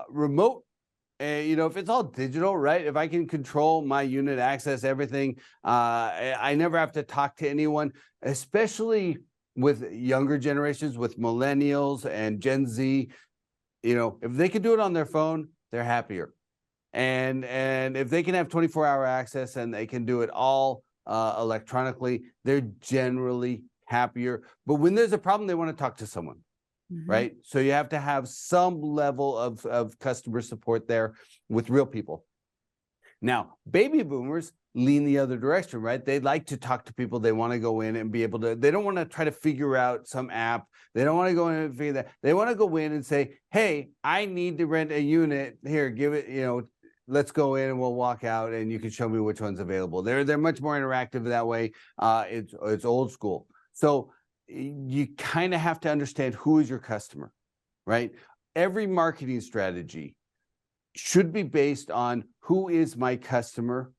remote, if it's all digital, right? If I can control my unit, access everything, I never have to talk to anyone, especially with younger generations, with millennials and Gen Z. If they can do it on their phone, they're happier. And if they can have 24-hour access and they can do it all electronically, they're generally happier. But when there's a problem, they want to talk to someone. Right? So you have to have some level of customer support there with real people. Now, baby boomers lean the other direction, right? They like to talk to people. They want to go in and be able to, they don't want to try to figure out some app. They don't want to go in and figure that. They want to go in and say, hey, I need to rent a unit. Here, give it, let's go in and we'll walk out and you can show me which one's available. They're much more interactive that way. It's old school. So you kind of have to understand who is your customer, right? Every marketing strategy should be based on who is my customer,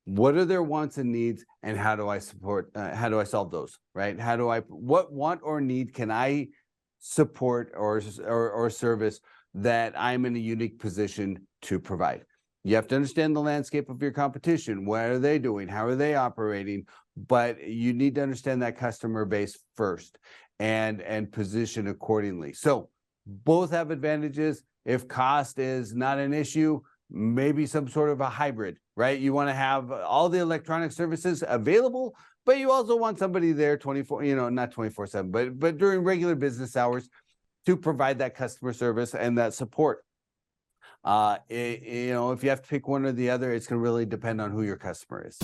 what are their wants and needs, and how do I solve those, right? What want or need can I support or service that I'm in a unique position to provide? You have to understand the landscape of your competition. What are they doing? How are they operating? But you need to understand that customer base first and position accordingly. So both have advantages. If cost is not an issue, maybe some sort of a hybrid, right? You want to have all the electronic services available, but you also want somebody there 24, not 24/7, but during regular business hours to provide that customer service and that support. If you have to pick one or the other, it's going to really depend on who your customer is.